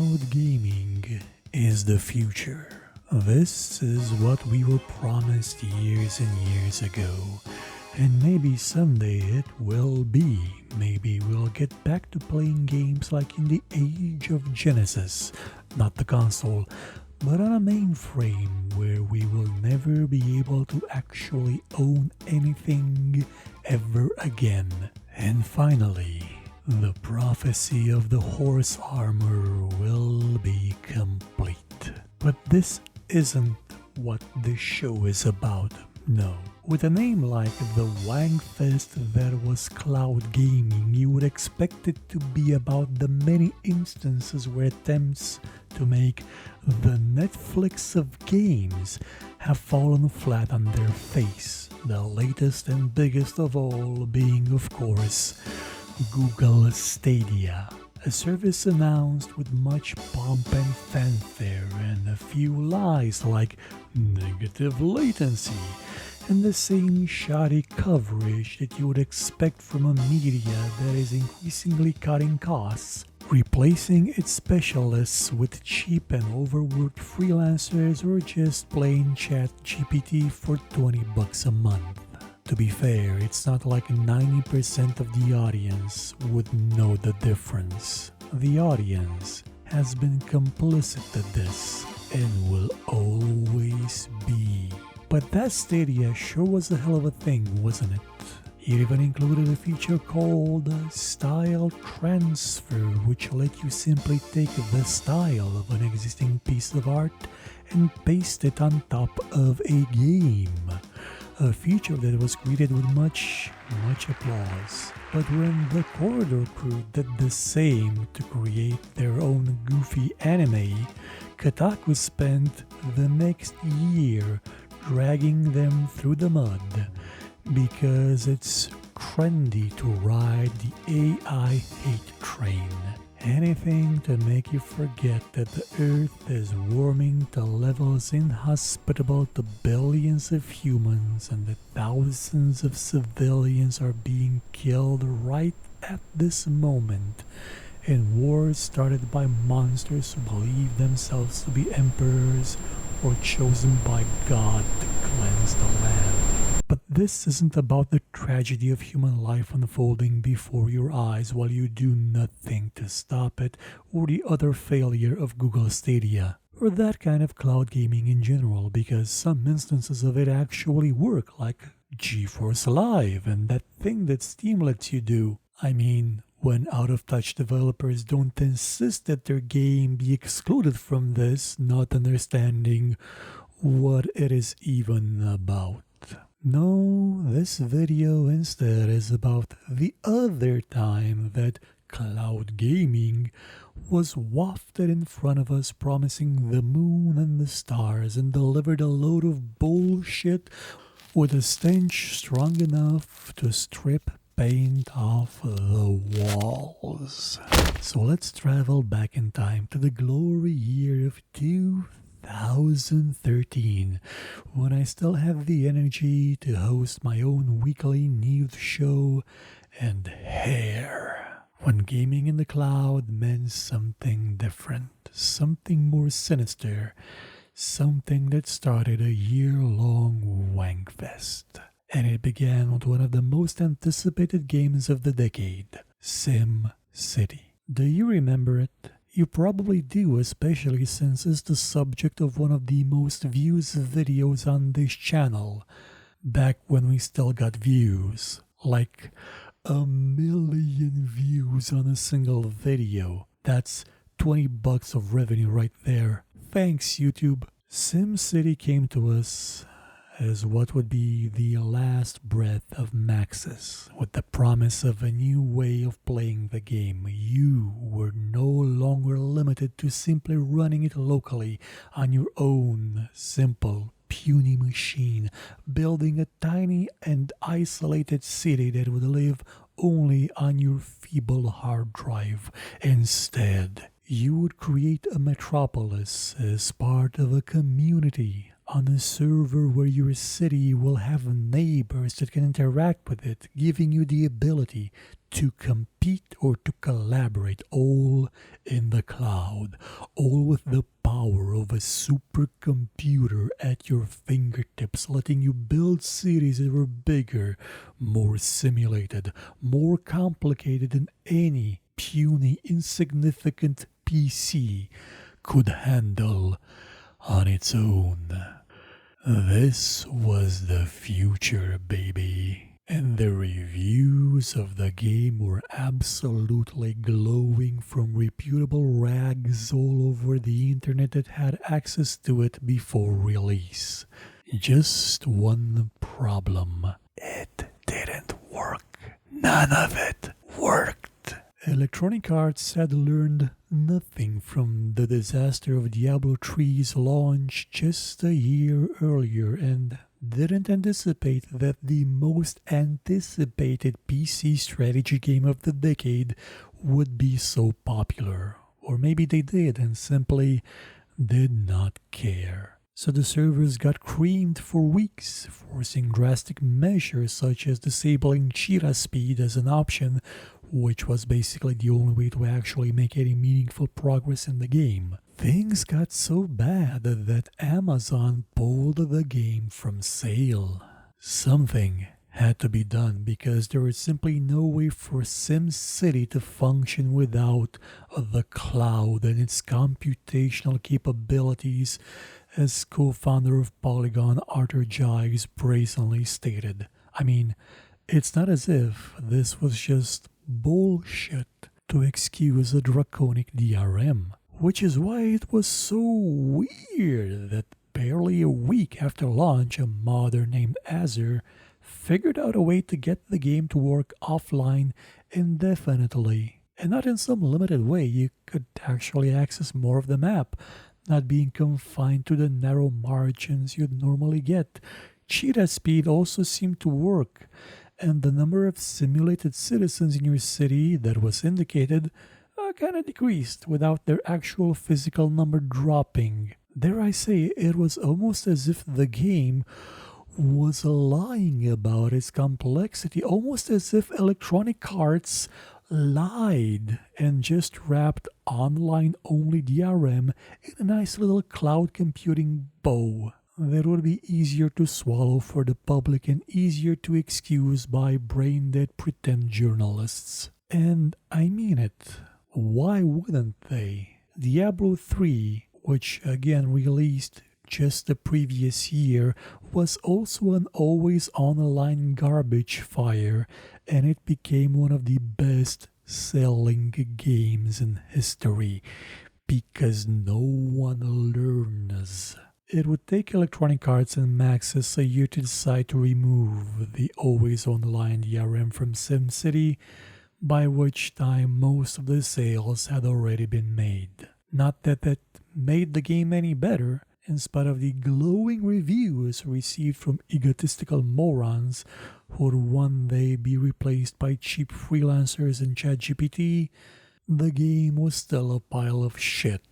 Cloud gaming is the future. This is what we were promised years and years ago. And maybe someday it will be. Maybe we'll get back to playing games like in the age of Genesis, not the console, but on a mainframe where we will never be able to actually own anything ever again. And finally, the prophecy of the horse armor will be complete. But this isn't what this show is about, no. With a name like the Wankfest that was cloud gaming, you would expect it to be about the many instances where attempts to make the Netflix of games have fallen flat on their face. The latest and biggest of all being, of course, Google Stadia, a service announced with much pomp and fanfare and a few lies like negative latency and the same shoddy coverage that you would expect from a media that is increasingly cutting costs, replacing its specialists with cheap and overworked freelancers or just plain ChatGPT for $20 a month. To be fair, it's not like 90% of the audience would know the difference. The audience has been complicit to this and will always be. But that Stadia sure was a hell of a thing, wasn't it? It even included a feature called Style Transfer, which let you simply take the style of an existing piece of art and paste it on top of a game. A feature that was greeted with much applause. But when the Corridor crew did the same to create their own goofy anime, Kotaku spent the next year dragging them through the mud because it's trendy to ride the AI hate train. Anything to make you forget that the Earth is warming to levels inhospitable to billions of humans and that thousands of civilians are being killed right at this moment in wars started by monsters who believe themselves to be emperors or chosen by God to cleanse the land. But this isn't about the tragedy of human life unfolding before your eyes while you do nothing to stop it, or the utter failure of Google Stadia, or that kind of cloud gaming in general, because some instances of it actually work, like GeForce Live and that thing that Steam lets you do. I mean, when out-of-touch developers don't insist that their game be excluded from this, not understanding what it is even about. No, this video instead is about the other time that cloud gaming was wafted in front of us promising the moon and the stars and delivered a load of bullshit with a stench strong enough to strip paint off the walls. So let's travel back in time to the glory year of 2013, when I still have the energy to host my own weekly news show and hair. When gaming in the cloud meant something different, something more sinister, something that started a year-long Wankfest. And it began with one of the most anticipated games of the decade, SimCity. Do you remember it? You probably do, especially since it's the subject of one of the most viewed videos on this channel, back when we still got views. Like 1 million views on a single video. That's $20 of revenue right there. Thanks, YouTube. SimCity came to us as what would be the last breath of Maxis, with the promise of a new way of playing the game. You were no longer limited to simply running it locally on your own simple, puny machine, building a tiny and isolated city that would live only on your feeble hard drive. Instead, you would create a metropolis as part of a community on a server where your city will have neighbors that can interact with it, giving you the ability to compete or to collaborate, all in the cloud, all with the power of a supercomputer at your fingertips, letting you build cities that were bigger, more simulated, more complicated than any puny, insignificant PC could handle on its own. This was the future, baby. And the reviews of the game were absolutely glowing from reputable rags all over the internet that had access to it before release. Just one problem. It didn't work. None of it worked. Electronic Arts had learned nothing from the disaster of Diablo 3's launch just a year earlier and didn't anticipate that the most anticipated PC strategy game of the decade would be so popular. Or maybe they did and simply did not care. So the servers got creamed for weeks, forcing drastic measures such as disabling cheetah speed as an option, which was basically the only way to actually make any meaningful progress in the game. Things got so bad that Amazon pulled the game from sale. Something had to be done because there was simply no way for SimCity to function without the cloud and its computational capabilities, as co-founder of Polygon Arthur Giles brazenly stated. I mean, it's not as if this was just bullshit to excuse a draconic DRM, which is why it was so weird that barely a week after launch, a modder named Azure figured out a way to get the game to work offline indefinitely. And not in some limited way, you could actually access more of the map, not being confined to the narrow margins you'd normally get. Cheetah speed also seemed to work, and the number of simulated citizens in your city that was indicated kind of decreased without their actual physical number dropping. Dare I say, it was almost as if the game was lying about its complexity, almost as if Electronic Arts lied and just wrapped online-only DRM in a nice little cloud computing bow that would be easier to swallow for the public and easier to excuse by brain-dead pretend journalists. And I mean it. Why wouldn't they? Diablo 3, which again released just the previous year, was also an always online garbage fire, and it became one of the best selling games in history because no one learns. It would take Electronic Arts and Maxis a year to decide to remove the always online DRM from SimCity, by which time most of the sales had already been made. Not that that made the game any better, in spite of the glowing reviews received from egotistical morons who would one day be replaced by cheap freelancers and ChatGPT, the game was still a pile of shit,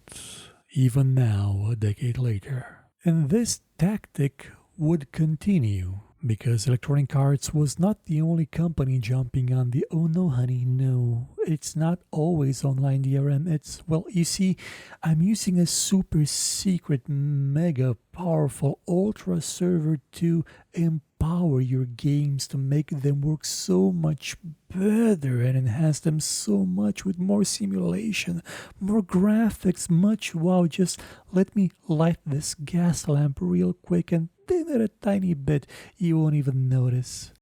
even now, a decade later. And this tactic would continue, because Electronic Arts was not the only company jumping on the "oh no honey, no, it's not always online DRM, it's, well, you see, I'm using a super secret, mega powerful ultra server to empower your games to make them work so much better and enhance them so much with more simulation, more graphics, much wow, just let me light this gas lamp real quick and dim it a tiny bit, you won't even notice."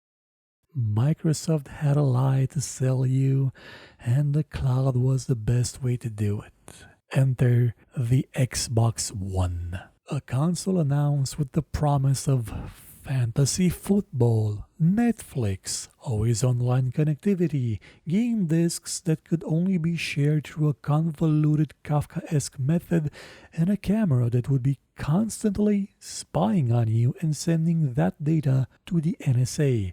Microsoft had a lie to sell you, and the cloud was the best way to do it. Enter the Xbox One, a console announced with the promise of fantasy football, Netflix, always online connectivity, game discs that could only be shared through a convoluted Kafkaesque method, and a camera that would be constantly spying on you and sending that data to the NSA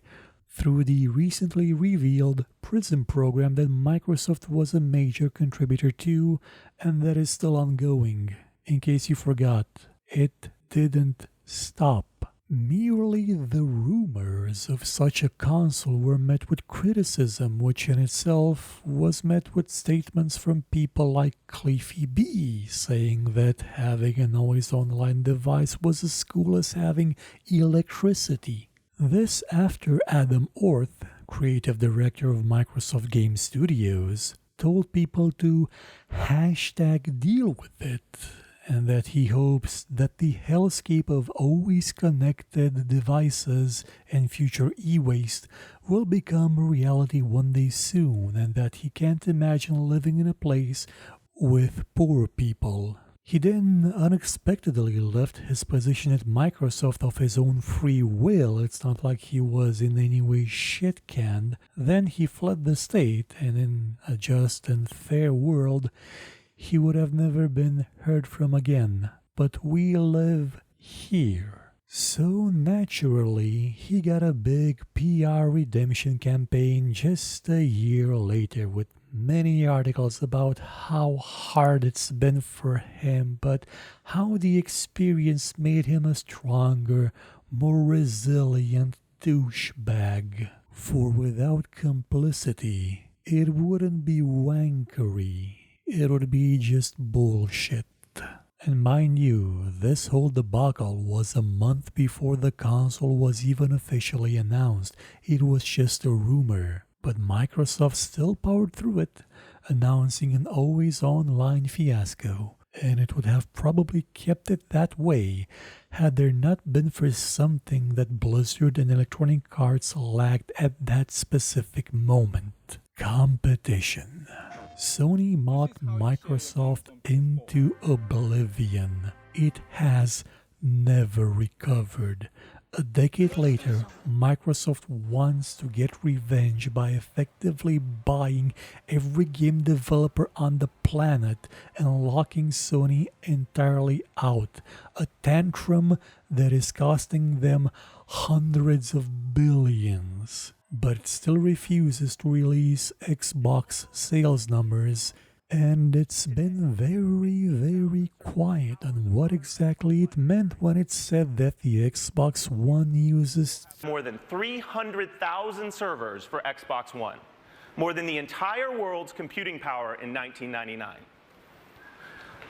through the recently revealed PRISM program that Microsoft was a major contributor to and that is still ongoing. In case you forgot, it didn't stop. Merely the rumors of such a console were met with criticism, which in itself was met with statements from people like Cliffy B, saying that having an always online device was as cool as having electricity. This after Adam Orth, creative director of Microsoft Game Studios, told people to #deal with it, and that he hopes that the hellscape of always connected devices and future e-waste will become a reality one day soon, and that he can't imagine living in a place with poor people. He then unexpectedly left his position at Microsoft of his own free will. It's not like he was in any way shit-canned. Then he fled the state, and in a just and fair world, he would have never been heard from again. But we live here. So naturally, he got a big PR redemption campaign just a year later with many articles about how hard it's been for him, but how the experience made him a stronger, more resilient douchebag. For without complicity, it wouldn't be wankery. It would be just bullshit. And mind you, this whole debacle was a month before the console was even officially announced. It was just a rumor. But Microsoft still powered through it, announcing an always online fiasco. And it would have probably kept it that way had there not been for something that Blizzard and Electronic Arts lacked at that specific moment: competition. Sony mocked Microsoft into oblivion. It has never recovered. A decade later, Microsoft wants to get revenge by effectively buying every game developer on the planet and locking Sony entirely out. A tantrum that is costing them hundreds of billions. But it still refuses to release Xbox sales numbers, and it's been very, very quiet on what exactly it meant when it said that the Xbox One uses more than 300,000 servers for Xbox One, more than the entire world's computing power in 1999.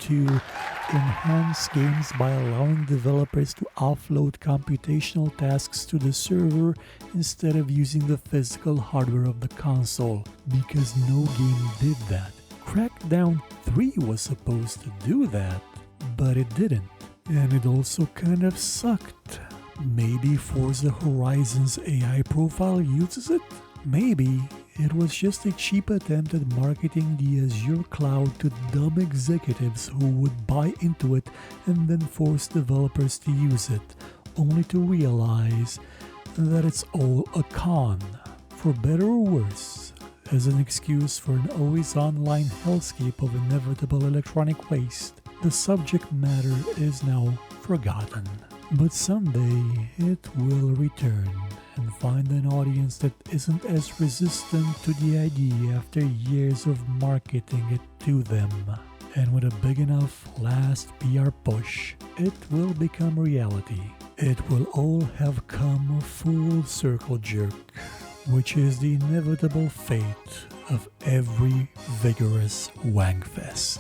To enhance games by allowing developers to offload computational tasks to the server instead of using the physical hardware of the console, because no game did that. Crackdown 3 was supposed to do that, but it didn't. And it also kind of sucked. Maybe Forza Horizon's AI profile uses it? Maybe it was just a cheap attempt at marketing the Azure cloud to dumb executives who would buy into it and then force developers to use it, only to realize that it's all a con, for better or worse, as an excuse for an always online hellscape of inevitable electronic waste. The subject matter is now forgotten, but someday it will return and find an audience that isn't as resistant to the idea after years of marketing it to them. And with a big enough last PR push, it will become reality. It will all have come a full circle jerk, which is the inevitable fate of every vigorous Wankfest.